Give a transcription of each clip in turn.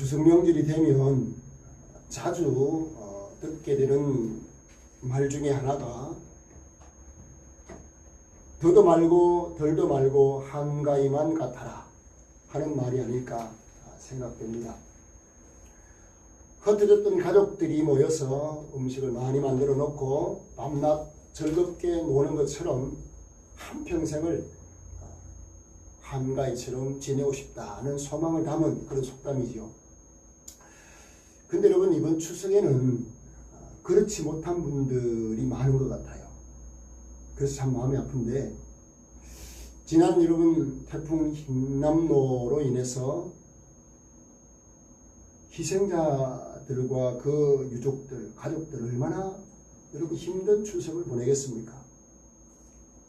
추석 명절이 되면 자주 듣게 되는 말 중에 하나가 더도 말고 덜도 말고 한가위만 같아라 하는 말이 아닐까 생각됩니다. 흩어졌던 가족들이 모여서 음식을 많이 만들어 놓고 밤낮 즐겁게 노는 것처럼 한평생을 한가위처럼 지내고 싶다는 소망을 담은 그런 속담이지요. 근데 여러분, 이번 추석에는 그렇지 못한 분들이 많은 것 같아요. 그래서 참 마음이 아픈데, 지난 여러분 태풍 흰남노로 인해서 희생자들과 그 유족들, 가족들 얼마나 여러분 힘든 추석을 보내겠습니까?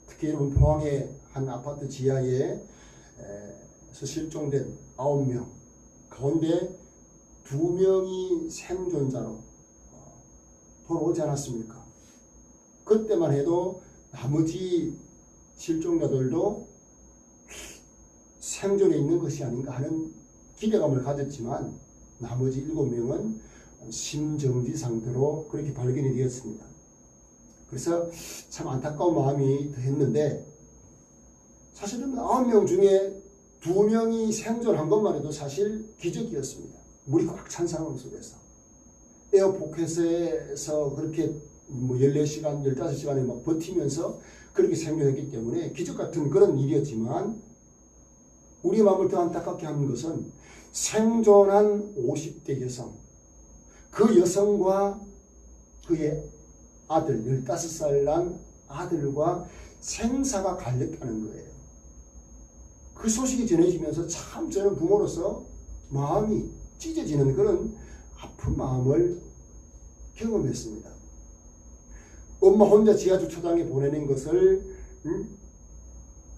특히 여러분 포항의 한 아파트 지하에서 실종된 9명 가운데 2명이 생존자로 돌아오지 않았습니까? 그때만 해도 나머지 실종자들도 생존해 있는 것이 아닌가 하는 기대감을 가졌지만 나머지 7명은 심정지 상태로 그렇게 발견이 되었습니다. 그래서 참 안타까운 마음이 더했는데, 사실은 9명 중에 2명이 생존한 것만 해도 사실 기적이었습니다. 물이 꽉 찬 상황 속에서 에어포켓에서 그렇게 14시간, 15시간을 막 버티면서 그렇게 생존했기 때문에 기적 같은 그런 일이었지만, 우리 마음을 더 안타깝게 하는 것은 생존한 50대 여성, 그 여성과 그의 아들, 15살 난 아들과 생사가 갈렸다는 거예요. 그 소식이 전해지면서 참 저는 부모로서 마음이 찢어지는 그런 아픈 마음을 경험했습니다. 엄마 혼자 지하철 초당에 보내는 것을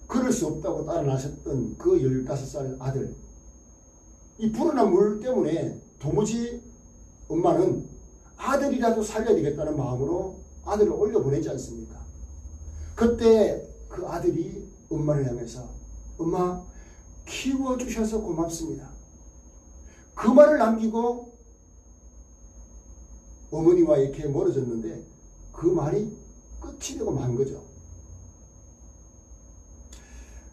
그럴 수 없다고 따라 나섰던 그 15살 아들, 이 불어난 물 때문에 도무지 엄마는 아들이라도 살려야 되겠다는 마음으로 아들을 올려보내지 않습니까? 그때 그 아들이 엄마를 향해서 엄마 키워주셔서 고맙습니다, 그 말을 남기고 어머니와 이렇게 멀어졌는데 그 말이 끝이 되고 만 거죠.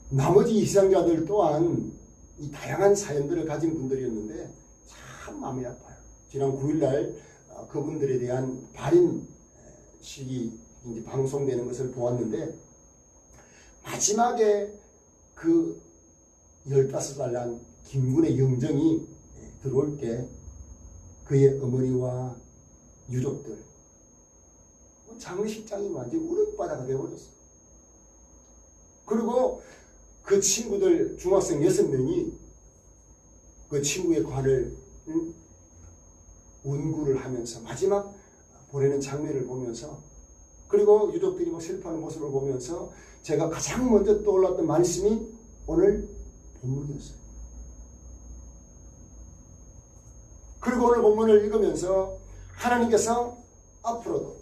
나머지 희생자들 또한 이 다양한 사연들을 가진 분들이었는데 참 마음이 아파요. 지난 9일날 그분들에 대한 발인식이 이제 방송되는 것을 보았는데, 마지막에 그 15살 난 김군의 영정이 들어올 때 그의 어머니와 유족들, 장례식장이 완전히 우름바다가 되어버렸어요. 그리고 그 친구들 중학생 6명이 그 친구의 관을 운구를 하면서 마지막 보내는 장면을 보면서, 그리고 유족들이 막 슬퍼하는 모습을 보면서 제가 가장 먼저 떠올랐던 말씀이 오늘 본문이었어요. 그리고 오늘 본문을 읽으면서 하나님께서 앞으로도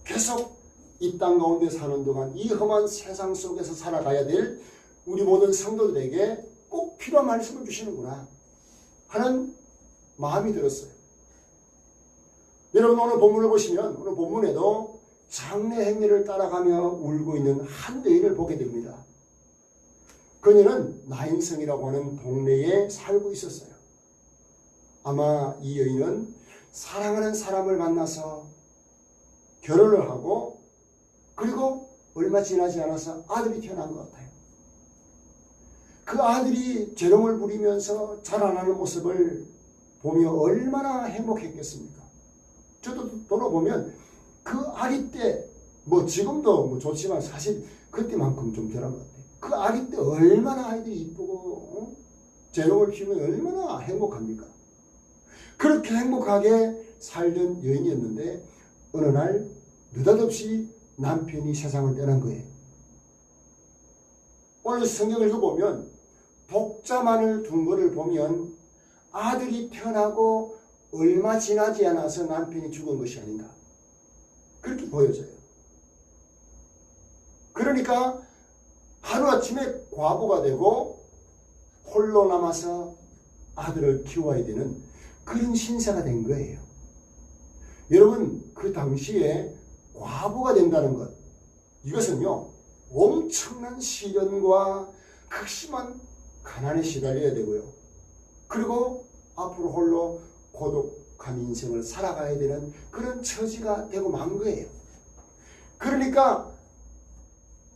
계속 이 땅 가운데 사는 동안 이 험한 세상 속에서 살아가야 될 우리 모든 성도들에게 꼭 필요한 말씀을 주시는구나 하는 마음이 들었어요. 여러분, 오늘 본문을 보시면 오늘 본문에도 장례 행례를 따라가며 울고 있는 한 여인을 보게 됩니다. 그녀는 나인성이라고 하는 동네에 살고 있었어요. 아마 이 여인은 사랑하는 사람을 만나서 결혼을 하고 그리고 얼마 지나지 않아서 아들이 태어난 것 같아요. 그 아들이 재롱을 부리면서 자라나는 모습을 보며 얼마나 행복했겠습니까? 저도 돌아보면 그 아기 때, 지금도 좋지만 사실 그때만큼 좀 덜한 것 같아요. 그 아기 때 얼마나 아이들이 이쁘고 재롱을 피우면 얼마나 행복합니까? 그렇게 행복하게 살던 여인이었는데 어느 날 느닷없이 남편이 세상을 떠난 거예요. 오늘 성경을 읽어보면 복자만을 둔 것을 보면 아들이 태어나고 얼마 지나지 않아서 남편이 죽은 것이 아닌가, 그렇게 보여져요. 그러니까 하루아침에 과부가 되고 홀로 남아서 아들을 키워야 되는 그런 신세가 된 거예요. 여러분, 그 당시에 과부가 된다는 것, 이것은요 엄청난 시련과 극심한 가난에 시달려야 되고요. 그리고 앞으로 홀로 고독한 인생을 살아가야 되는 그런 처지가 되고 만 거예요. 그러니까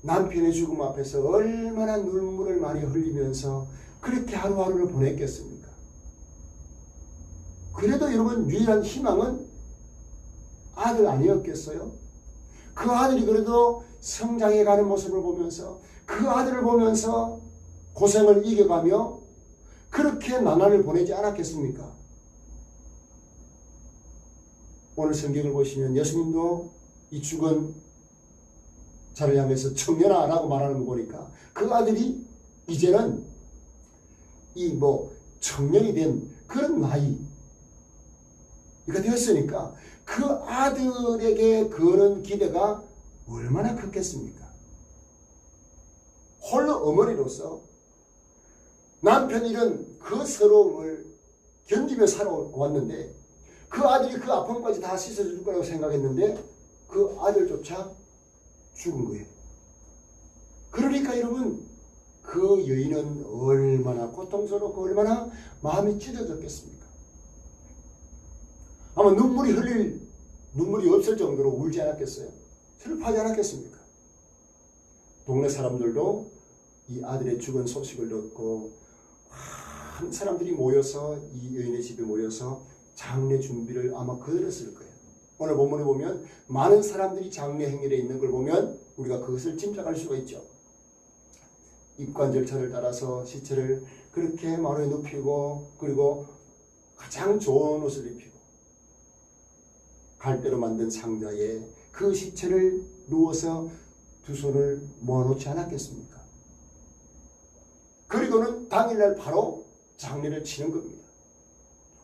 남편의 죽음 앞에서 얼마나 눈물을 많이 흘리면서 그렇게 하루하루를 보냈겠습니까? 그래도 여러분, 유일한 희망은 아들 아니었겠어요? 그 아들이 그래도 성장해가는 모습을 보면서, 그 아들을 보면서 고생을 이겨가며 그렇게 나날을 보내지 않았겠습니까? 오늘 성경을 보시면 예수님도 이 죽은 자를 향해서 청년아 라고 말하는 거 보니까 그 아들이 이제는 이 청년이 된 그런 나이가 되었으니까 그 아들에게 그런 기대가 얼마나 컸겠습니까? 홀로 어머니로서 남편 잃은 그 서러움을 견디며 살아왔는데, 그 아들이 그 아픔까지 다 씻어줄 거라고 생각했는데 그 아들조차 죽은 거예요. 그러니까 여러분, 그 여인은 얼마나 고통스럽고 얼마나 마음이 찢어졌겠습니까? 아마 눈물이 없을 정도로 울지 않았겠어요? 슬퍼하지 않았겠습니까? 동네 사람들도 이 아들의 죽은 소식을 듣고 많은 사람들이 모여서 이 여인의 집에 모여서 장례 준비를 아마 거들었을 거예요. 오늘 본문에 보면 많은 사람들이 장례 행렬에 있는 걸 보면 우리가 그것을 짐작할 수가 있죠. 입관 절차를 따라서 시체를 그렇게 마루에 눕히고, 그리고 가장 좋은 옷을 입히고 갈대로 만든 상자에 그 시체를 누워서 두 손을 모아놓지 않았겠습니까? 그리고는 당일날 바로 장례를 치는 겁니다.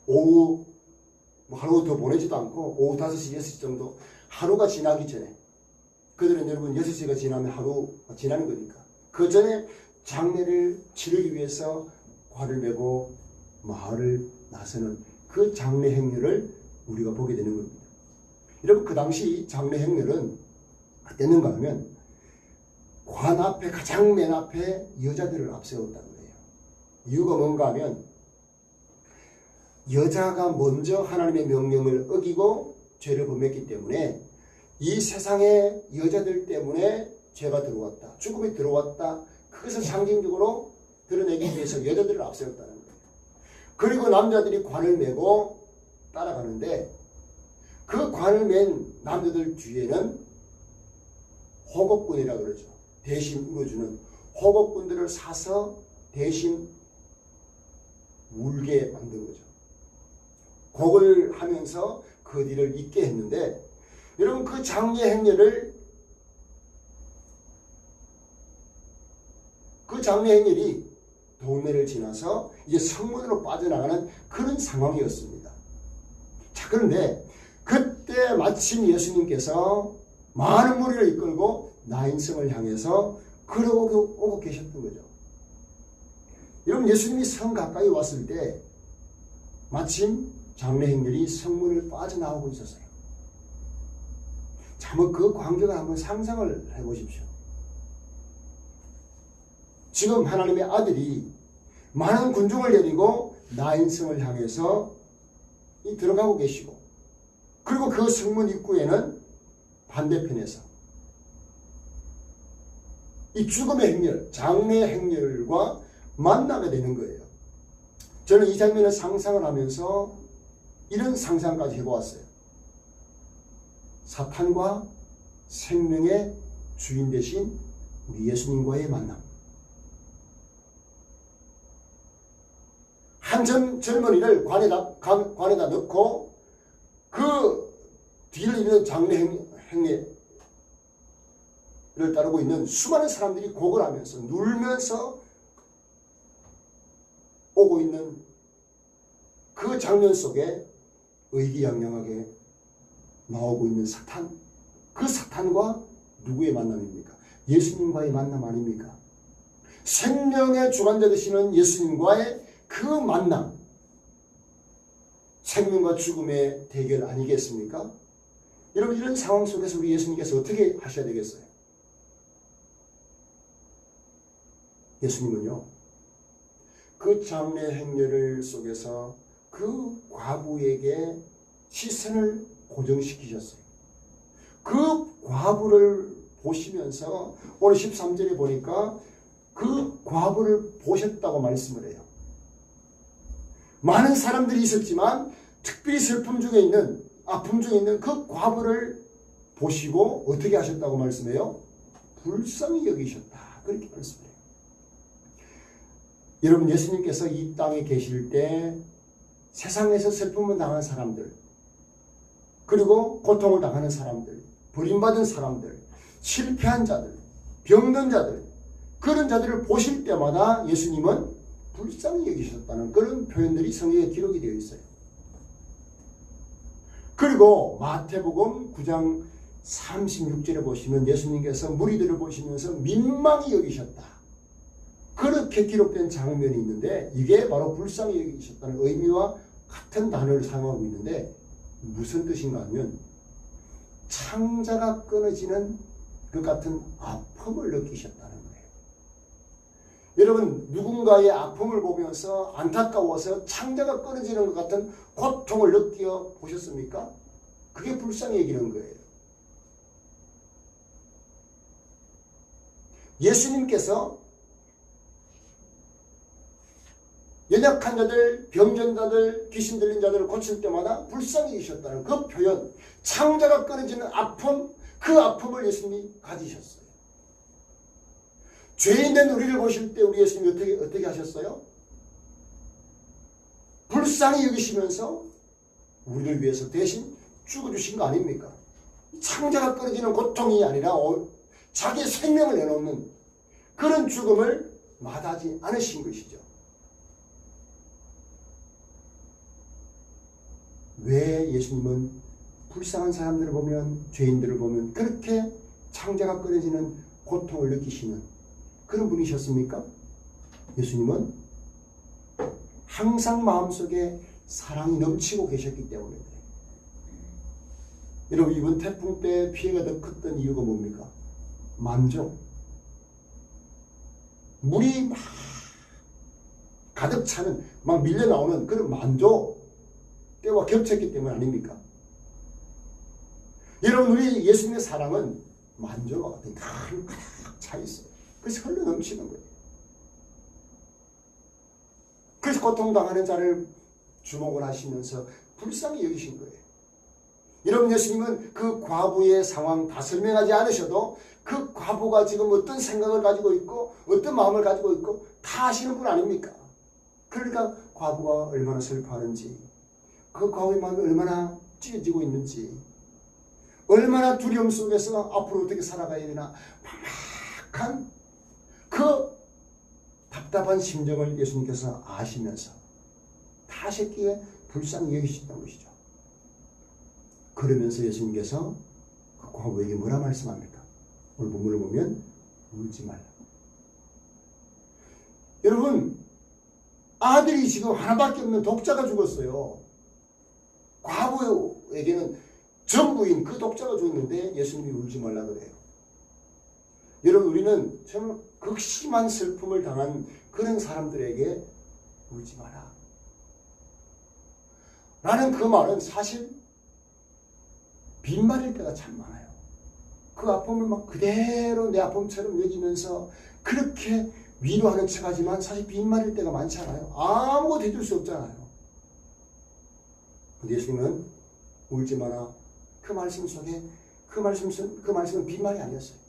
오후 하루 더 보내지도 않고 오후 5시, 6시 정도, 하루가 지나기 전에, 그들은 여러분 6시가 지나면 하루가 지나는 거니까 그 전에 장례를 치르기 위해서 관을 메고 마을을 나서는 그 장례 행렬을 우리가 보게 되는 겁니다. 여러분, 그 당시 장례 행렬은 어땠는가 하면 관 앞에, 가장 맨 앞에 여자들을 앞세웠다는 거예요. 이유가 뭔가 하면 여자가 먼저 하나님의 명령을 어기고 죄를 범했기 때문에 이 세상에 여자들 때문에 죄가 들어왔다, 죽음이 들어왔다, 그것을 상징적으로 드러내기 위해서 여자들을 앞세웠다는 거예요. 그리고 남자들이 관을 메고 따라가는데 그 관을 맨 남자들 뒤에는 호곡꾼이라 그러죠. 대신 울어주는 호곡꾼들을 사서 대신 울게 만든 거죠. 곡을 하면서 그 뒤를 잇게 했는데, 여러분, 그 장례 행렬을, 그 장례 행렬이 동네를 지나서 이제 성문으로 빠져나가는 그런 상황이었습니다. 자, 그런데 그때 마침 예수님께서 많은 무리를 이끌고 나인성을 향해서 그러고 오고 계셨던 거죠. 여러분, 예수님이 성 가까이 왔을 때 마침 장례 행렬이 성문을 빠져나오고 있었어요. 자, 그 광경을 한번 상상을 해보십시오. 지금 하나님의 아들이 많은 군중을 데리고 나인성을 향해서 들어가고 계시고, 그리고 그 성문 입구에는 반대편에서 이 죽음의 행렬, 장례 행렬과 만나게 되는 거예요. 저는 이 장면을 상상을 하면서 이런 상상까지 해보았어요. 사탄과 생명의 주인 되신 우리 예수님과의 만남. 한 젊은이를 관에다 넣고 그 뒤를 잇는 장례 행례를 따르고 있는 수많은 사람들이 곡을 하면서 눌면서 오고 있는 그 장면 속에 의기양양하게 나오고 있는 사탄, 그 사탄과 누구의 만남입니까? 예수님과의 만남 아닙니까? 생명의 주관자 되시는 예수님과의 그 만남, 생명과 죽음의 대결 아니겠습니까? 여러분, 이런 상황 속에서 우리 예수님께서 어떻게 하셔야 되겠어요? 예수님은요, 그 장래 행렬을 속에서 그 과부에게 시선을 고정시키셨어요. 그 과부를 보시면서 오늘 13절에 보니까 그 과부를 보셨다고 말씀을 해요. 많은 사람들이 있었지만 특별히 슬픔 중에 있는, 아픔 중에 있는 그 과부를 보시고 어떻게 하셨다고 말씀해요? 불쌍히 여기셨다. 그렇게 말씀해요. 여러분, 예수님께서 이 땅에 계실 때 세상에서 슬픔을 당한 사람들, 그리고 고통을 당하는 사람들, 버림받은 사람들, 실패한 자들, 병든 자들, 그런 자들을 보실 때마다 예수님은 불쌍히 여기셨다는 그런 표현들이 성경에 기록이 되어 있어요. 그리고 마태복음 9장 36절에 보시면 예수님께서 무리들을 보시면서 민망히 여기셨다. 그렇게 기록된 장면이 있는데 이게 바로 불쌍히 여기셨다는 의미와 같은 단어를 사용하고 있는데 무슨 뜻인가 하면 창자가 끊어지는 그 같은 아픔을 느끼셨다는 거예요. 여러분, 누군가의 아픔을 보면서 안타까워서 창자가 끊어지는 것 같은 고통을 느껴 보셨습니까? 그게 불쌍히 여기는 거예요. 예수님께서 연약한 자들, 병든 자들, 귀신 들린 자들을 고칠 때마다 불쌍히 여기셨다는 그 표현, 창자가 끊어지는 아픔, 그 아픔을 예수님이 가지셨어요. 죄인된 우리를 보실 때 우리 예수님이 어떻게 하셨어요? 불쌍히 여기시면서 우리를 위해서 대신 죽어주신 거 아닙니까? 창자가 끊어지는 고통이 아니라 자기의 생명을 내놓는 그런 죽음을 마다하지 않으신 것이죠. 왜 예수님은 불쌍한 사람들을 보면, 죄인들을 보면 그렇게 창자가 끊어지는 고통을 느끼시는 그런 분이셨습니까? 예수님은 항상 마음속에 사랑이 넘치고 계셨기 때문에 그래요. 여러분, 이번 태풍 때 피해가 더 컸던 이유가 뭡니까? 만조. 물이 막 가득 차는, 막 밀려 나오는 그런 만조 때와 겹쳤기 때문 아닙니까? 여러분, 우리 예수님의 사랑은 만조와 같은 가득 차 있어요. 그래서 흘러 넘치는 거예요. 그래서 고통당하는 자를 주목을 하시면서 불쌍히 여기신 거예요. 여러분, 예수님은 그 과부의 상황 다 설명하지 않으셔도 그 과부가 지금 어떤 생각을 가지고 있고 어떤 마음을 가지고 있고 다 아시는 분 아닙니까? 그러니까 과부가 얼마나 슬퍼하는지, 그 과부의 마음이 얼마나 찢어지고 있는지, 얼마나 두려움 속에서 앞으로 어떻게 살아가야 되나 막막한 그 답답한 심정을 예수님께서 아시면서 다 아셨기에 불쌍히 여기셨다는 것이죠. 그러면서 예수님께서 그 과부에게 뭐라 말씀합니까? 오늘 본문을 보면 울지 말라. 여러분, 아들이 지금 하나밖에 없는 독자가 죽었어요. 과부에게는 전부인 그 독자가 죽었는데 예수님이 울지 말라 그래요. 여러분, 우리는 정말 극심한 슬픔을 당한 그런 사람들에게 울지 마라 라는 그 말은 사실 빈말일 때가 참 많아요. 그 아픔을 막 그대로 내 아픔처럼 여기면서 그렇게 위로하는 척하지만 사실 빈말일 때가 많잖아요. 아무것도 해줄 수 없잖아요. 근데 예수님은 울지 마라, 그 말씀 속에 그 말씀은 빈말이 아니었어요.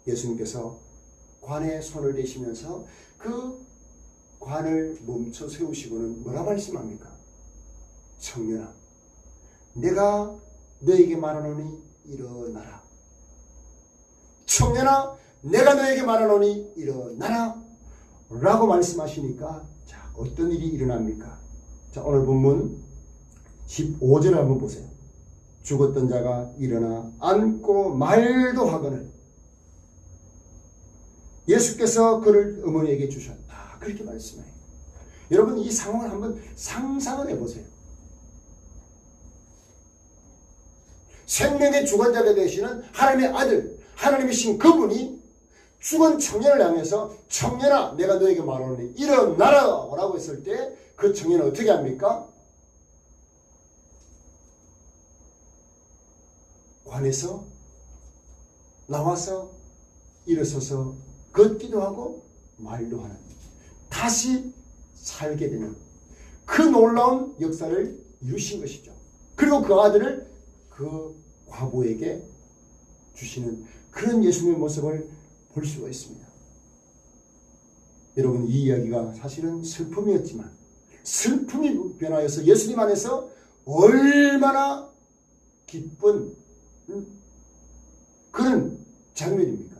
예수님께서 관에 손을 대시면서 그 관을 멈춰 세우시고는 뭐라 말씀합니까? 청년아, 내가 너에게 말하노니 일어나라. 청년아, 내가 너에게 말하노니 일어나라 라고 말씀하시니까, 자, 어떤 일이 일어납니까? 자, 오늘 본문 15절 한번 보세요. 죽었던 자가 일어나 앉고 말도 하거늘 예수께서 그를 어머니에게 주셨다. 그렇게 말씀해요. 여러분 이 상황을 한번 상상을 해보세요. 생명의 주관자가 되시는 하나님의 아들, 하나님이신 그분이 죽은 청년을 향해서 청년아 내가 너에게 말하노니 일어나라 라고 했을 때 그 청년은 어떻게 합니까? 관에서 나와서 일어서서 걷기도 하고 말도 하는, 다시 살게 되는 그 놀라운 역사를 이루신 것이죠. 그리고 그 아들을 그 과부에게 주시는 그런 예수님의 모습을 볼 수가 있습니다. 여러분 이 이야기가 사실은 슬픔이었지만 슬픔이 변하여서 예수님 안에서 얼마나 기쁜 그런 장면입니까?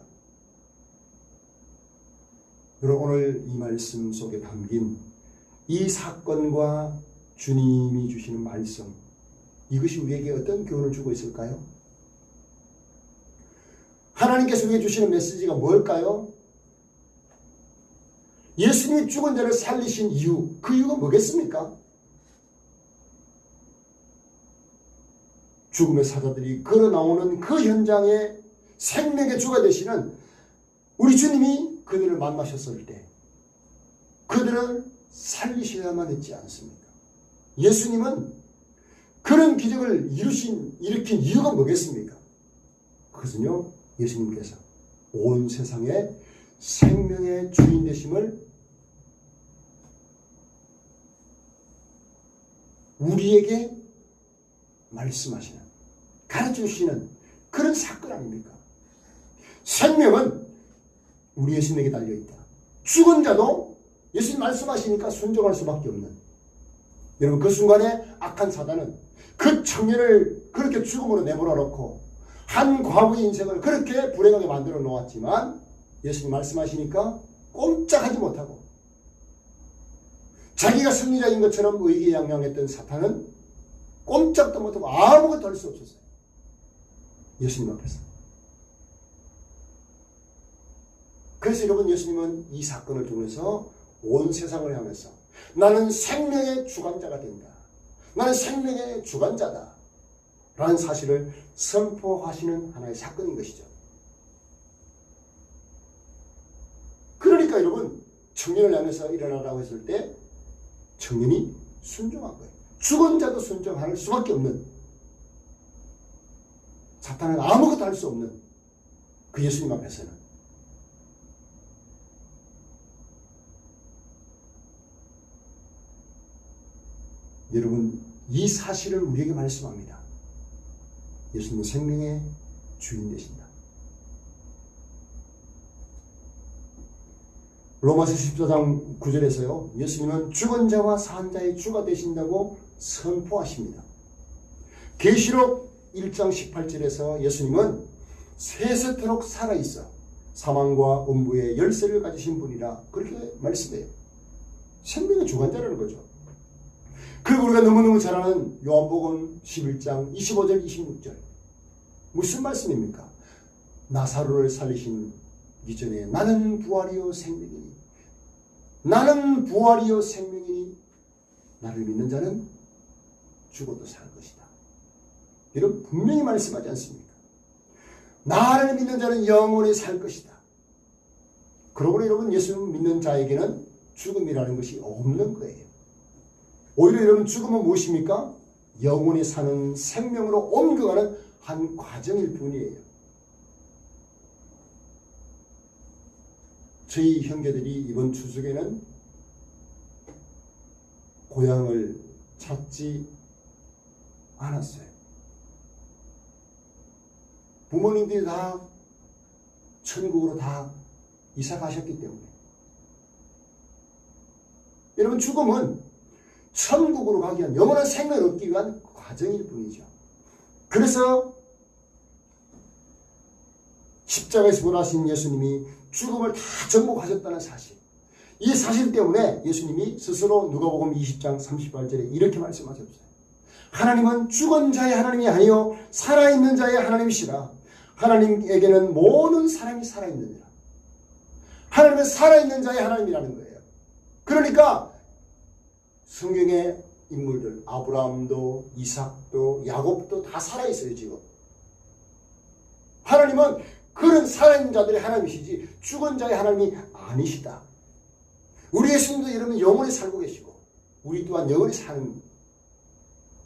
여러분 오늘 이 말씀 속에 담긴 이 사건과 주님이 주시는 말씀, 이것이 우리에게 어떤 교훈을 주고 있을까요? 하나님께서 우리에게 주시는 메시지가 뭘까요? 예수님이 죽은 자를 살리신 이유, 그 이유가 뭐겠습니까? 죽음의 사자들이 걸어 나오는 그 현장에 생명의 주가 되시는 우리 주님이 그들을 만나셨을 때 그들을 살리셔야만 했지 않습니까? 예수님은 그런 기적을 일으킨 이유가 뭐겠습니까? 그것은요, 예수님께서 온 세상에 생명의 주인 되심을 우리에게 말씀하시는, 가르쳐주시는 그런 사건 아닙니까? 생명은 우리 예수님에게 달려있다. 죽은 자도 예수님 말씀하시니까 순종할 수밖에 없는, 여러분 그 순간에 악한 사단은 그 청년을 그렇게 죽음으로 내버려 놓고 한 과부의 인생을 그렇게 불행하게 만들어 놓았지만 예수님 말씀하시니까 꼼짝하지 못하고 자기가 승리자인 것처럼 의기양양했던 사탄은 꼼짝도 못하고 아무것도 할 수 없었어요. 예수님 앞에서. 그래서 여러분 예수님은 이 사건을 통해서 온 세상을 향해서 나는 생명의 주관자가 된다. 나는 생명의 주관자다. 라는 사실을 선포하시는 하나의 사건인 것이죠. 그러니까 여러분 청년을 향해서 일어나라고 했을 때 청년이 순종한 거예요. 죽은 자도 순종할 수밖에 없는, 사탄은 아무것도 할 수 없는 그 예수님 앞에서는 여러분 이 사실을 우리에게 말씀합니다. 예수님은 생명의 주인 되신다. 로마서 14장 9절에서요. 예수님은 죽은 자와 산 자의 주가 되신다고 선포하십니다. 계시록 1장 18절에서 예수님은 세세토록 살아있어 사망과 음부의 열쇠를 가지신 분이라 그렇게 말씀해요. 생명의 주관자라는 거죠. 그리고 우리가 너무너무 잘 아는 요한복음 11장 25절 26절 무슨 말씀입니까? 나사로를 살리신 이전에 나는 부활이요 생명이니 나는 부활이요 생명이니 나를 믿는 자는 죽어도 살 것이다. 여러분 분명히 말씀하지 않습니까? 나를 믿는 자는 영원히 살 것이다. 그러므로 여러분 예수 믿는 자에게는 죽음이라는 것이 없는 거예요. 오히려 여러분 죽음은 무엇입니까? 영원히 사는 생명으로 옮겨가는 한 과정일 뿐이에요. 저희 형제들이 이번 추석에는 고향을 찾지 않았어요. 부모님들이 다 천국으로 다 이사 가셨기 때문에. 여러분 죽음은 천국으로 가기 위한 영원한 생명을 얻기 위한 과정일 뿐이죠. 그래서 십자가에서 부활하신 예수님이 죽음을 다 정복하셨다는 사실, 이 사실 때문에 예수님이 스스로 누가복음 20장 38절에 이렇게 말씀하셨어요. 하나님은 죽은 자의 하나님이 아니요 살아있는 자의 하나님이시라. 하나님에게는 모든 사람이 살아있느니라. 하나님은 살아있는 자의 하나님이라는 거예요. 그러니까 성경의 인물들 아브라함도 이삭도 야곱도 다 살아있어요 지금. 하나님은 그런 살아있는 자들의 하나님이시지 죽은 자의 하나님이 아니시다. 우리 예수님도 여러분 영원히 살고 계시고 우리 또한 영원히 사는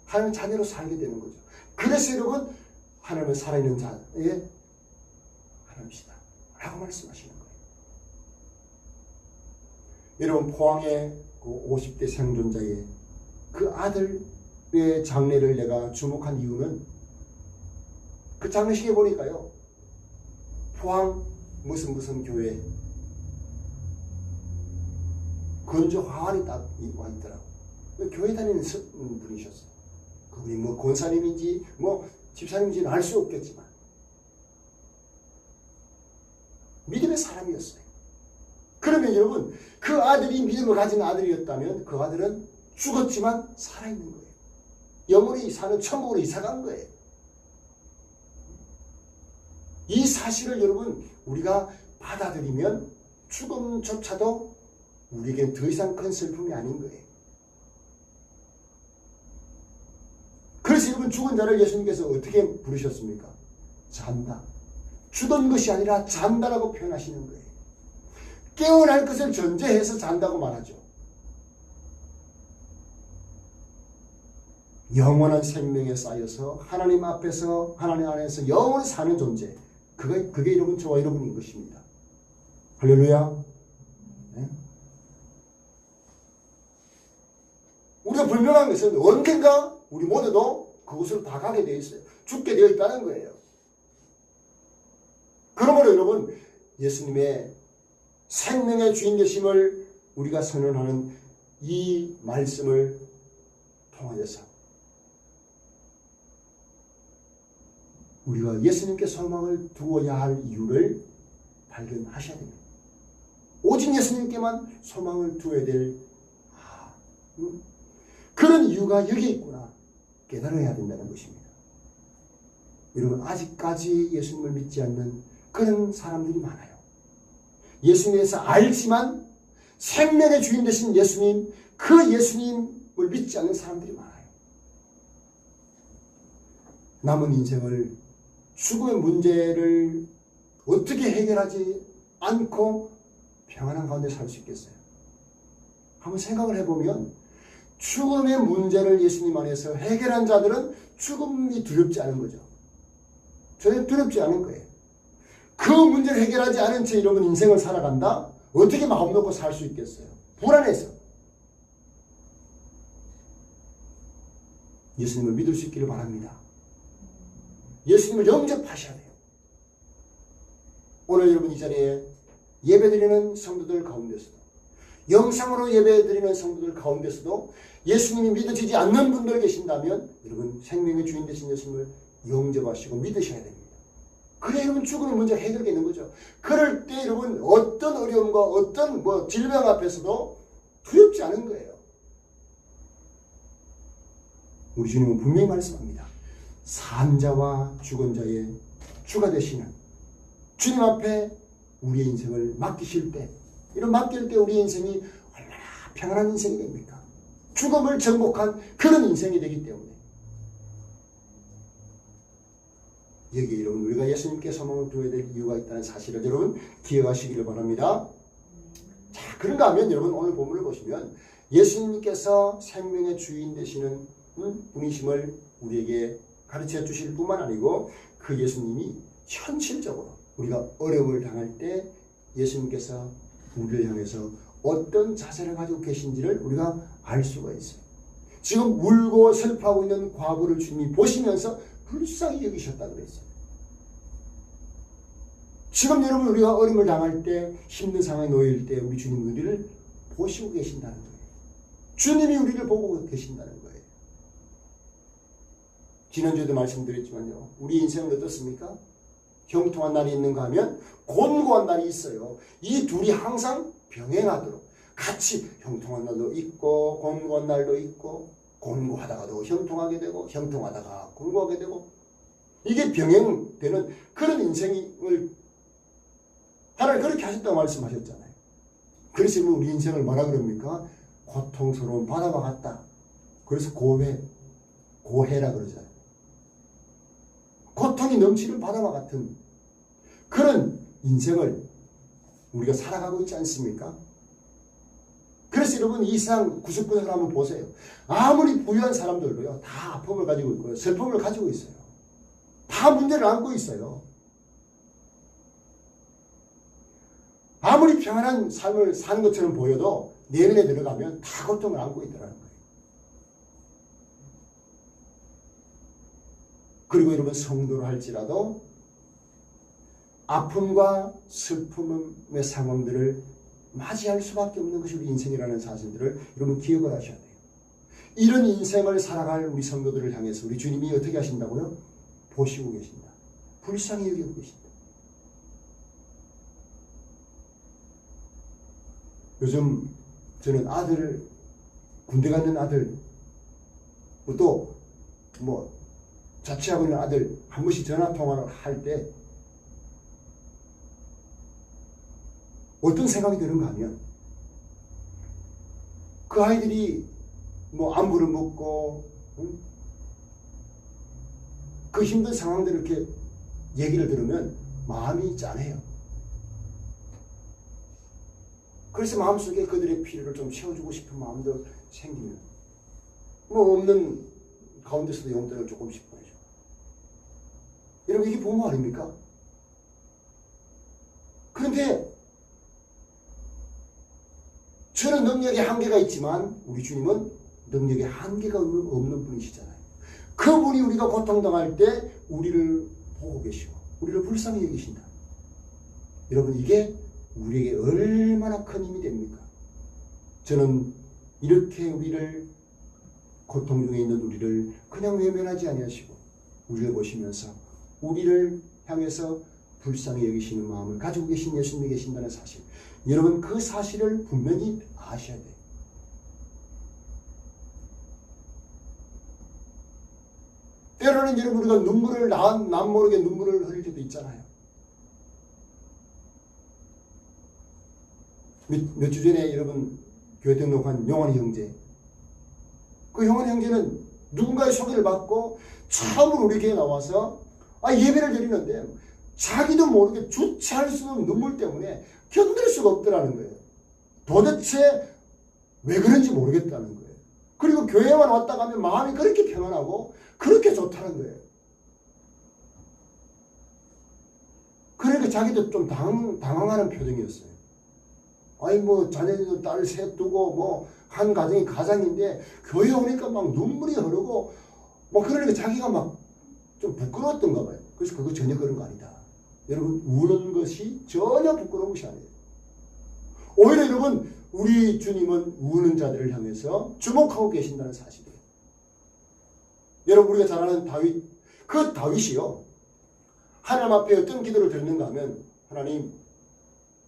하나님 자녀로 살게 되는 거죠. 그래서 여러분 하나님은 살아있는 자의 하나님이시다 라고 말씀하시는 거예요. 여러분 포항의 그 50대 생존자의 그 아들의 장례를 내가 주목한 이유는 그 장례식에 보니까요 포항 무슨 교회 건조 화환이 딱 와 있더라고. 교회 다니는 분이셨어요. 그분이 뭐 권사님인지 뭐 집사님인지는 알 수 없겠지만 믿음의 사람이었어요. 그러면 여러분 그 아들이 믿음을 가진 아들이었다면 그 아들은 죽었지만 살아있는 거예요. 영원히 사는 천국으로 이사간 거예요. 이 사실을 여러분 우리가 받아들이면 죽음조차도 우리에겐 더 이상 큰 슬픔이 아닌 거예요. 그래서 여러분 죽은 자를 예수님께서 어떻게 부르셨습니까? 잔다. 죽은 것이 아니라 잔다라고 표현하시는 거예요. 깨어날 것을 전제해서 잔다고 말하죠. 영원한 생명에 쌓여서 하나님 앞에서 하나님 안에서 영원히 사는 존재. 그게 여러분 저와 여러분인 것입니다. 할렐루야. 네? 우리가 분명한 것은 언젠가 우리 모두도 그곳으로 다 가게 되어 있어요. 죽게 되어 있다는 거예요. 그러므로 여러분 예수님의 생명의 주인 되심을 우리가 선언하는 이 말씀을 통하여서 우리가 예수님께 소망을 두어야 할 이유를 발견하셔야 됩니다. 오직 예수님께만 소망을 두어야 될 그런 이유가 여기에 있구나 깨달아야 된다는 것입니다. 여러분 아직까지 예수님을 믿지 않는 그런 사람들이 많아요. 예수님에서 알지만 생명의 주인 되신 예수님, 그 예수님을 믿지 않는 사람들이 많아요. 남은 인생을 죽음의 문제를 어떻게 해결하지 않고 평안한 가운데 살 수 있겠어요? 한번 생각을 해보면 죽음의 문제를 예수님 안에서 해결한 자들은 죽음이 두렵지 않은 거죠. 전혀 두렵지 않은 거예요. 그 문제를 해결하지 않은 채 여러분 인생을 살아간다? 어떻게 마음 놓고 살 수 있겠어요? 불안해서. 예수님을 믿을 수 있기를 바랍니다. 예수님을 영접하셔야 돼요. 오늘 여러분 이 자리에 예배드리는 성도들 가운데서도 영상으로 예배드리는 성도들 가운데서도 예수님이 믿어지지 않는 분들 계신다면 여러분 생명의 주인 되신 예수님을 영접하시고 믿으셔야 됩니다. 그래 여러분 죽음의 문제가 해결되는 거죠. 그럴 때 여러분 어떤 어려움과 어떤 질병 앞에서도 두렵지 않은 거예요. 우리 주님은 분명히 말씀합니다. 산 자와 죽은 자의 주가 되시는 주님 앞에 우리의 인생을 맡기실 때 이런 맡길 때 우리의 인생이 얼마나 평안한 인생이 됩니까? 죽음을 정복한 그런 인생이 되기 때문에 여기에 여러분 우리가 예수님께 소망을 두어야 될 이유가 있다는 사실을 여러분 기억하시기를 바랍니다. 자, 그런가 하면 여러분 오늘 본문을 보시면 예수님께서 생명의 주인 되시는 분이심을 우리에게 가르쳐 주실 뿐만 아니고 그 예수님이 현실적으로 우리가 어려움을 당할 때 예수님께서 우리를 향해서 어떤 자세를 가지고 계신지를 우리가 알 수가 있어요. 지금 울고 슬퍼하고 있는 과부를 주님이 보시면서 불쌍히 여기셨다 그랬어요. 지금 여러분 우리가 어려움을 당할 때 힘든 상황에 놓일 때 우리 주님 우리를 보시고 계신다는 거예요. 주님이 우리를 보고 계신다는 거예요. 지난주에도 말씀드렸지만요. 우리 인생은 어떻습니까? 형통한 날이 있는가 하면 곤고한 날이 있어요. 이 둘이 항상 병행하도록 같이 형통한 날도 있고 곤고한 날도 있고 곤고하다가도 형통하게 되고 형통하다가 곤고하게 되고 이게 병행되는 그런 인생을 하나님 그렇게 하셨다고 말씀하셨잖아요. 그래서 우리 인생을 뭐라 그럽니까? 고통스러운 바다와 같다. 그래서 고해라 그러잖아요. 고통이 넘치는 바다와 같은 그런 인생을 우리가 살아가고 있지 않습니까? 그래서 여러분 이 세상 구석구석을 한번 보세요. 아무리 부유한 사람들도요 다 아픔을 가지고 있고요. 슬픔을 가지고 있어요. 다 문제를 안고 있어요. 아무리 평안한 삶을 사는 것처럼 보여도 내면에 들어가면 다 고통을 안고 있더라는 거예요. 그리고 여러분 성도로 할지라도 아픔과 슬픔의 상황들을 맞이할 수밖에 없는 것이 우리 인생이라는 사실들을 여러분 기억을 하셔야 돼요. 이런 인생을 살아갈 우리 성도들을 향해서 우리 주님이 어떻게 하신다고요? 보시고 계신다. 불쌍히 여기고 계신다. 요즘 저는 아들, 군대 가는 아들, 또 자취하고 있는 아들 한 번씩 전화 통화를 할 때 어떤 생각이 드는가 하면 그 아이들이 안부를 묻고 그 힘든 상황들을 이렇게 얘기를 들으면 마음이 짠해요. 그래서 마음속에 그들의 필요를 좀 채워주고 싶은 마음도 생기면 없는 가운데서도 용돈을 조금씩 보내줘. 여러분 이게 부모 아닙니까? 그런데 저는 능력에 한계가 있지만 우리 주님은 능력에 한계가 없는 분이시잖아요. 그분이 우리가 고통당할 때 우리를 보고 계시고 우리를 불쌍히 여기신다. 여러분 이게 우리에게 얼마나 큰 힘이 됩니까? 저는 이렇게 우리를 고통 중에 있는 우리를 그냥 외면하지 아니하시고 우리를 보시면서 우리를 향해서 불쌍히 여기시는 마음을 가지고 계신 예수님이 계신다는 사실, 여러분 그 사실을 분명히 아셔야 돼요. 때로는 여러분 우리가 눈물을 남 모르게 눈물을 흘릴 때도 있잖아요. 몇 주 전에 여러분 교회 등록한 영원히 형제, 그 영원히 형제는 누군가의 소개를 받고 처음으로 우리 교회에 나와서 예배를 드리는데 자기도 모르게 주체할 수 없는 눈물 때문에 견딜 수가 없더라는 거예요. 도대체 왜 그런지 모르겠다는 거예요. 그리고 교회만 왔다 가면 마음이 그렇게 평안하고 그렇게 좋다는 거예요. 그러니까 자기도 좀 당황하는 표정이었어요. 자네들 딸 셋 두고 한 가정이 가장인데 교회 오니까 막 눈물이 흐르고 그러니까 자기가 막 좀 부끄러웠던가 봐요. 그래서 그거 전혀 그런 거 아니다. 여러분 우는 것이 전혀 부끄러운 것이 아니에요. 오히려 여러분 우리 주님은 우는 자들을 향해서 주목하고 계신다는 사실이에요. 여러분 우리가 잘 아는 다윗, 그 다윗이요 하나님 앞에 어떤 기도를 드리는가 하면 하나님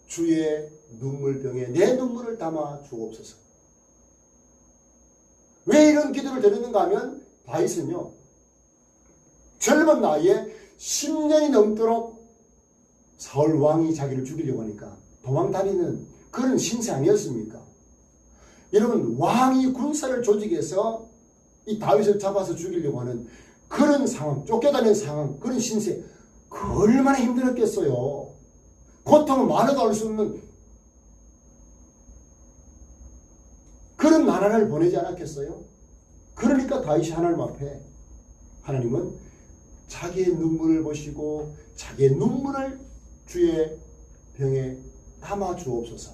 주의 눈물병에 내 눈물을 담아 주옵소서. 왜 이런 기도를 드리는가 하면 다윗은요 젊은 나이에 10년이 넘도록 사울 왕이 자기를 죽이려고 하니까 도망다니는 그런 신세 아니었습니까? 여러분 왕이 군사를 조직해서 이 다윗을 잡아서 죽이려고 하는 그런 상황, 쫓겨다니는 상황, 그런 신세, 그 얼마나 힘들었겠어요. 고통은 말해도 알 수 없는 그런 나라를 보내지 않았겠어요? 그러니까 다윗이 하나님 앞에, 하나님은 자기의 눈물을 보시고 자기의 눈물을 주의 병에 담아 주옵소서.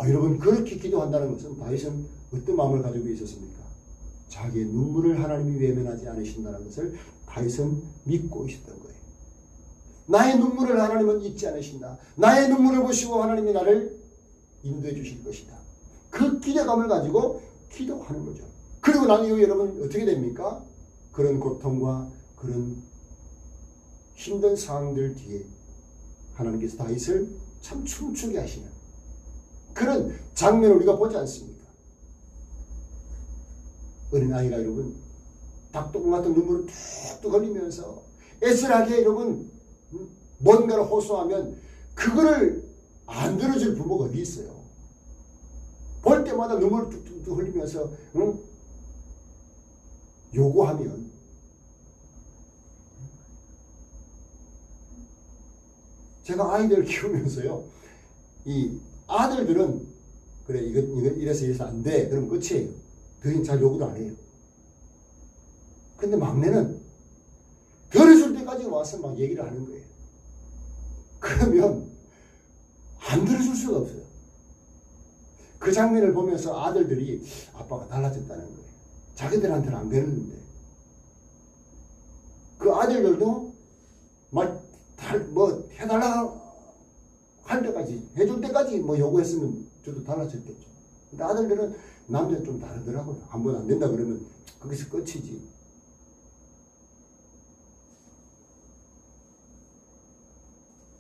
여러분 그렇게 기도한다는 것은 다윗은 어떤 마음을 가지고 있었습니까? 자기의 눈물을 하나님이 외면하지 않으신다는 것을 다윗은 믿고 있었던 거예요. 나의 눈물을 하나님은 잊지 않으신다. 나의 눈물을 보시고 하나님이 나를 인도해 주실 것이다. 그 기대감을 가지고 기도하는 거죠. 그리고 난 이후 여러분 어떻게 됩니까? 그런 고통과 그런 힘든 상황들 뒤에 하나님께서 다윗을 참 춤추게 하시는 그런 장면을 우리가 보지 않습니까? 어린아이가 여러분 닭똥 같은 눈물을 툭툭 흘리면서 애절하게 여러분 뭔가를 호소하면 그거를 안 들어줄 부모가 어디 있어요? 볼 때마다 눈물을 뚝뚝 흘리면서 응? 요구하면 제가 아이들 키우면서요, 이 아들들은 그래 이거 이래서 안 돼. 그럼 끝이에요. 더 이상 잘 요구도 안 해요. 근데 막내는 들어줄 때까지 와서 막 얘기를 하는 거예요. 그러면 안 들어줄 수가 없어요. 그 장면을 보면서 아들들이 아빠가 달라졌다는 거예요. 자기들한테는 안 그랬는데. 그 아들들도 뭐 해달라 할 때까지, 해줄 때까지 뭐 요구했으면 저도 달라졌겠죠. 근데 아들들은 남자는 좀 다르더라고요. 한 번 안 된다 그러면 거기서 끝이지.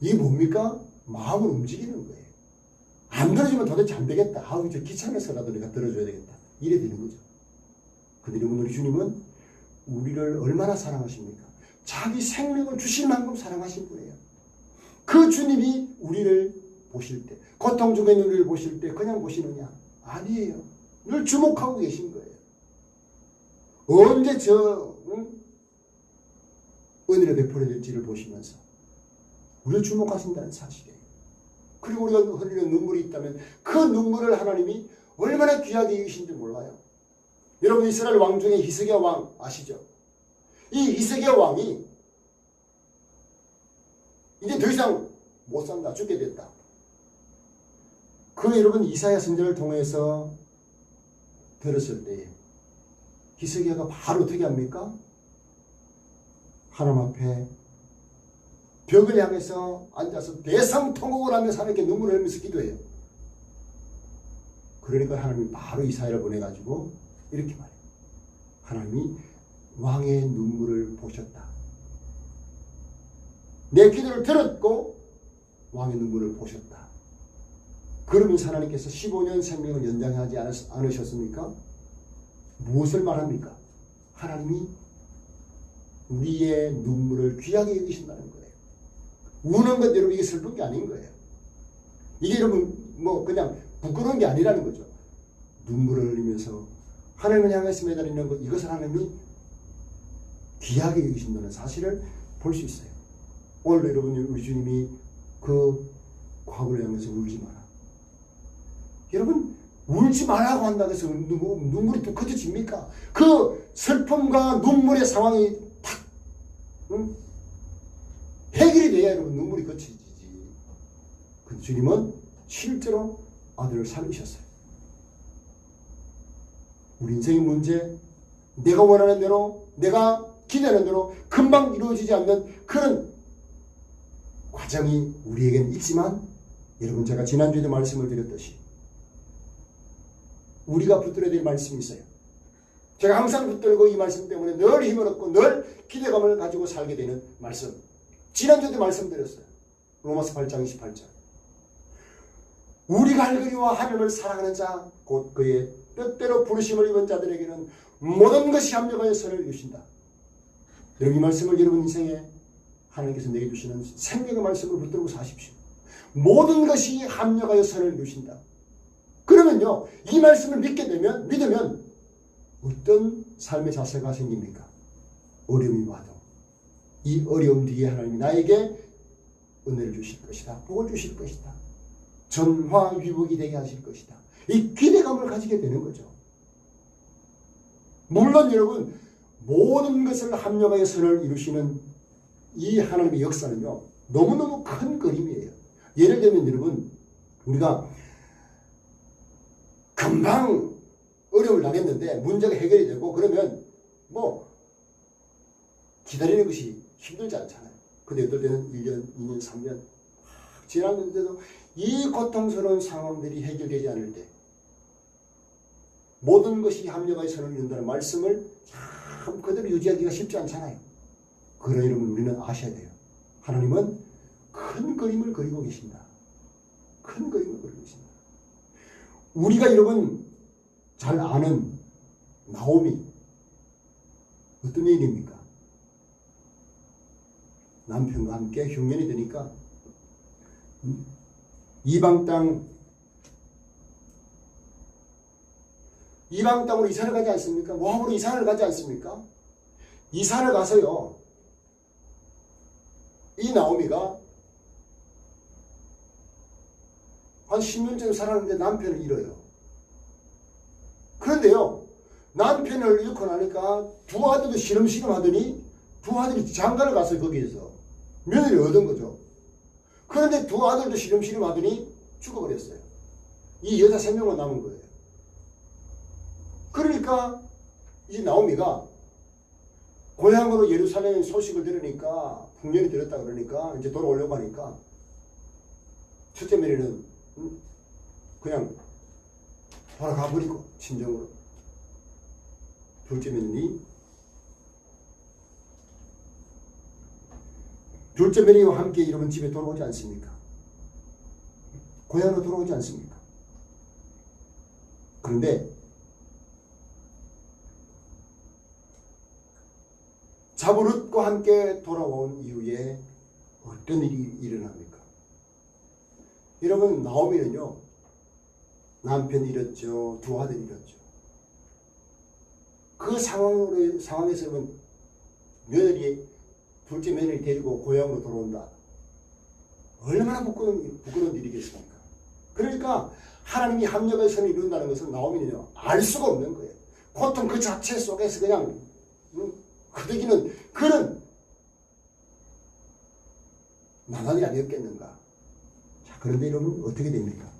이게 뭡니까? 마음을 움직이는 거예요. 안 들어주면 도대체 안 되겠다. 아우, 이제 귀찮아서라도 내가 들어줘야 되겠다. 이래 되는 거죠. 근데 여러분, 우리 주님은 우리를 얼마나 사랑하십니까? 자기 생명을 주실 만큼 사랑하신 분이에요. 그 주님이 우리를 보실 때, 고통 중에 있는 우리를 보실 때 그냥 보시느냐? 아니에요. 늘 주목하고 계신 거예요. 언제 은혜를 베풀어 줄지를 보시면서 우리를 주목하신다는 사실이에요. 그리고 우리가 흘리는 눈물이 있다면 그 눈물을 하나님이 얼마나 귀하게 여기신지 몰라요. 여러분, 이스라엘 왕 중에 히스기야 왕 아시죠? 이 히스기야 왕이 이제 더 이상 못 산다, 죽게 됐다. 그 여러분 이사야 선지자를 통해서 들었을 때에 히스기야가 바로 어떻게 합니까? 하나님 앞에 벽을 향해서 앉아서 대성통곡을 하면서 하나님께 눈물을 흘리면서 기도해요. 그러니까 하나님이 바로 이사야를 보내가지고 이렇게 말해요. 하나님이 왕의 눈물을 보셨다. 내 기도를 들었고 왕의 눈물을 보셨다. 그러면서 하나님께서 15년 생명을 연장하지 않으셨습니까? 무엇을 말합니까? 하나님이 우리의 눈물을 귀하게 여기신다는 거예요. 우는 것 여러분, 이게 슬픈 게 아닌 거예요. 이게 여러분 뭐 그냥 부끄러운 게 아니라는 거죠. 눈물을 흘리면서 하나님을 향해서 매달리는 것, 이것을 하나님이 귀하게 여기신다는 사실을 볼 수 있어요. 오늘 여러분, 우리 주님이 그 과거를 향해서 울지 마라. 여러분, 울지 말라고 한다고 해서 눈물이 또 커져집니까? 그 슬픔과 눈물의 상황이 탁 해결이 돼야 여러분 눈물이 거치지. 그 주님은 실제로 아들을 살리셨어요. 우리 인생의 문제, 내가 원하는 대로, 내가 기대하는 대로 금방 이루어지지 않는 그런 과정이 우리에게는 있지만, 여러분, 제가 지난주에도 말씀을 드렸듯이 우리가 붙들어야 될 말씀이 있어요. 제가 항상 붙들고 이 말씀 때문에 늘 힘을 얻고 늘 기대감을 가지고 살게 되는 말씀, 지난주에도 말씀드렸어요. 로마서 8장 28절. 우리가 알거니와 하나님을 사랑하는 자 곧 그의 뜻대로 부르심을 입은 자들에게는 모든 것이 합력하여 선을 이루신다. 여러분, 이 말씀을 여러분 인생에 하나님께서 내게 주시는 생명의 말씀을 붙들고 사십시오. 모든 것이 합력하여 선을 이루신다. 그러면요, 이 말씀을 믿으면 어떤 삶의 자세가 생깁니까? 어려움이 와도 이 어려움 뒤에 하나님이 나에게 은혜를 주실 것이다. 복을 주실 것이다. 전화위복이 되게 하실 것이다. 이 기대감을 가지게 되는 거죠. 물론 여러분, 모든 것을 합력하여 선을 이루시는 이 하나님의 역사는요, 너무너무 큰 그림이에요. 예를 들면 여러분, 우리가 금방 어려움을 당했는데 문제가 해결이 되고 그러면 뭐 기다리는 것이 힘들지 않잖아요. 근데 어떨 때는 1년, 2년, 3년 지났는데도 이 고통스러운 상황들이 해결되지 않을 때 모든 것이 합력하여 선을 이룬다는 말씀을 참 그대로 유지하기가 쉽지 않잖아요. 그러나 여러분, 우리는 아셔야 돼요. 하나님은 큰 그림을 그리고 계신다. 큰 그림을 그리고 계신다. 우리가 여러분 잘 아는 나오미, 어떤 일입니까? 남편과 함께 흉년이 되니까 이방 땅 이방 땅으로 이사를 가지 않습니까? 모압으로 이사를 가지 않습니까? 이사를 가서요, 이 나오미가 한 10년쯤 살았는데 남편을 잃어요. 그런데요, 남편을 잃고 나니까 두 아들도 시름시름 하더니 두 아들이 장가를 가서 거기에서 며느리 얻은 거죠. 그런데 두 아들도 시름시름 하더니 죽어버렸어요. 이 여자 3명만 남은 거예요. 그러니까 이 나오미가 고향으로 예루살렘 소식을 들으니까, 풍년이 들었다 그러니까 이제 돌아오려고 하니까 첫째 며느리는 그냥 돌아가 버리고 친정으로. 둘째 며느리와 함께 이러면 집에 돌아오지 않습니까? 고향으로 돌아오지 않습니까? 그런데 자부룻과 함께 돌아온 이후에 어떤 일이 일어납니까? 여러분, 나오미는요, 남편 잃었죠. 두 아들 잃었죠. 그 상황에서 여러분, 둘째 며느리 데리고 고향으로 돌아온다. 얼마나 부끄러운 일이겠습니까? 그러니까 하나님이 합력의 선을 이룬다는 것은 나오미는요, 알 수가 없는 거예요. 고통 그 자체 속에서 그냥 흐드기는 그런 나날이 아니었겠는가. 자, 그런데 여러분, 어떻게 됩니까?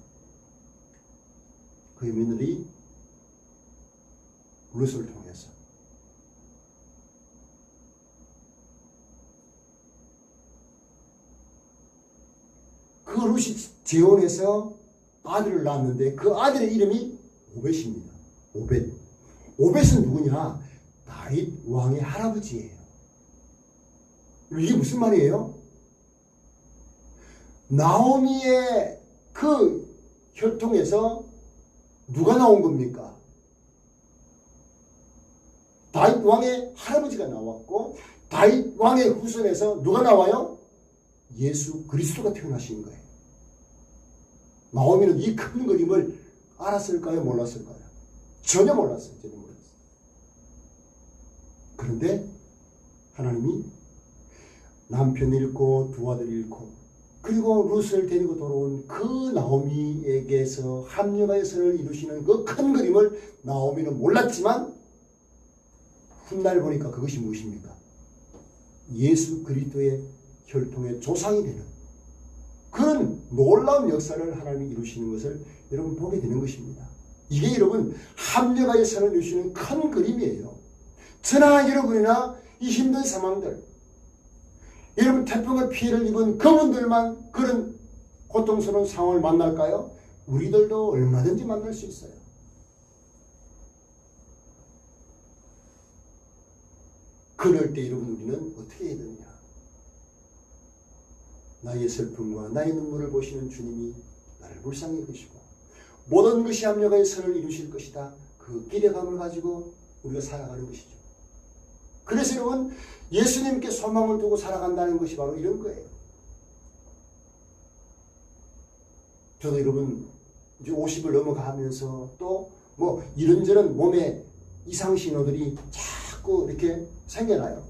그의 며느리 룻을 통해서 그 룻이 재혼해서 아들을 낳았는데 그 아들의 이름이 오벳입니다. 오벳은 누구냐? 다윗 왕의 할아버지예요. 이게 무슨 말이에요? 나오미의 그 혈통에서 누가 나온 겁니까? 다윗 왕의 할아버지가 나왔고, 다윗 왕의 후손에서 누가 나와요? 예수 그리스도가 태어나신 거예요. 나오미는 이 큰 그림을 알았을까요? 몰랐을까요? 전혀 몰랐어요. 그런데 하나님이 남편 잃고 두 아들 잃고 그리고 룻을 데리고 돌아온 그 나오미에게서 합력의 선을 이루시는 그 큰 그림을 나오미는 몰랐지만 훗날 보니까 그것이 무엇입니까? 예수 그리스도의 혈통의 조상이 되는 그런 놀라운 역사를 하나님이 이루시는 것을 여러분 보게 되는 것입니다. 이게 여러분 합력의 선을 이루시는 큰 그림이에요. 저나 여러분이나 이 힘든 상황들, 여러분 태풍의 피해를 입은 그분들만 그런 고통스러운 상황을 만날까요? 우리들도 얼마든지 만날 수 있어요. 그럴 때 여러분 우리는 어떻게 해야 되느냐? 나의 슬픔과 나의 눈물을 보시는 주님이 나를 불쌍히 여기시고 모든 것이 합력의 선을 이루실 것이다. 그 기대감을 가지고 우리가 살아가는 것이죠. 그래서 여러분 예수님께 소망을 두고 살아간다는 것이 바로 이런 거예요. 저도 여러분 이제 50을 넘어가면서 또 뭐 이런저런 몸에 이상 신호들이 자꾸 이렇게 생겨나요.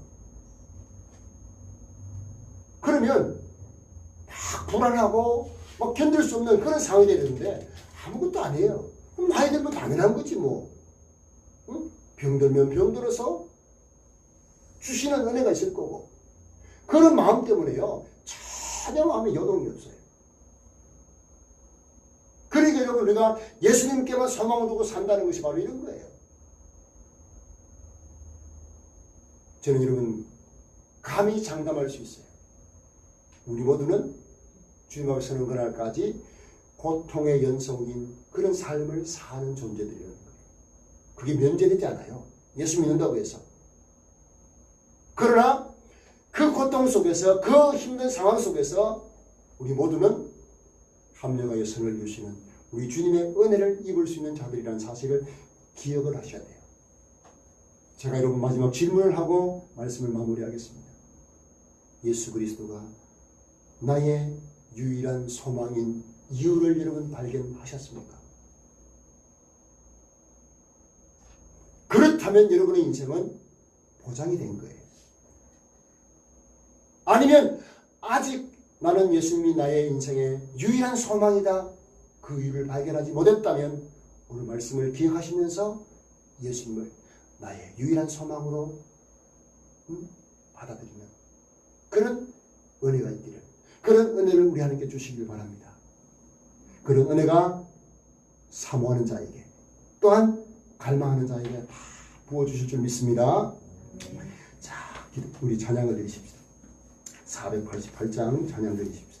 그러면 막 불안하고 막 견딜 수 없는 그런 상황이 되는데 아무것도 아니에요. 나이 들면 당연한 거지 뭐. 응? 병들면 병들어서 주시는 은혜가 있을 거고 그런 마음 때문에요. 전혀 마음에 여동이 없어요. 그러니까 여러분 우리가 예수님께만 소망을 두고 산다는 것이 바로 이런 거예요. 저는 여러분 감히 장담할 수 있어요. 우리 모두는 주님 앞에 서는 그날까지 고통의 연속인 그런 삶을 사는 존재들이라는 거예요. 그게 면제되지 않아요. 예수 믿는다고 해서. 그러나 그 고통 속에서 그 힘든 상황 속에서 우리 모두는 합력하여 선을 이루시는 우리 주님의 은혜를 입을 수 있는 자들이라는 사실을 기억을 하셔야 돼요. 제가 여러분 마지막 질문을 하고 말씀을 마무리하겠습니다. 예수 그리스도가 나의 유일한 소망인 이유를 여러분 발견하셨습니까? 그렇다면 여러분의 인생은 보장이 된 거예요. 아니면 아직 나는 예수님이 나의 인생의 유일한 소망이다. 그 이유를 발견하지 못했다면 오늘 말씀을 기억하시면서 예수님을 나의 유일한 소망으로 받아들이는 그런 은혜가 있기를, 그런 은혜를 우리 하나님께 주시길 바랍니다. 그런 은혜가 사모하는 자에게 또한 갈망하는 자에게 다 부어주실 줄 믿습니다. 자, 우리 찬양을 드리십시오. 488장 찬양 드리십시오.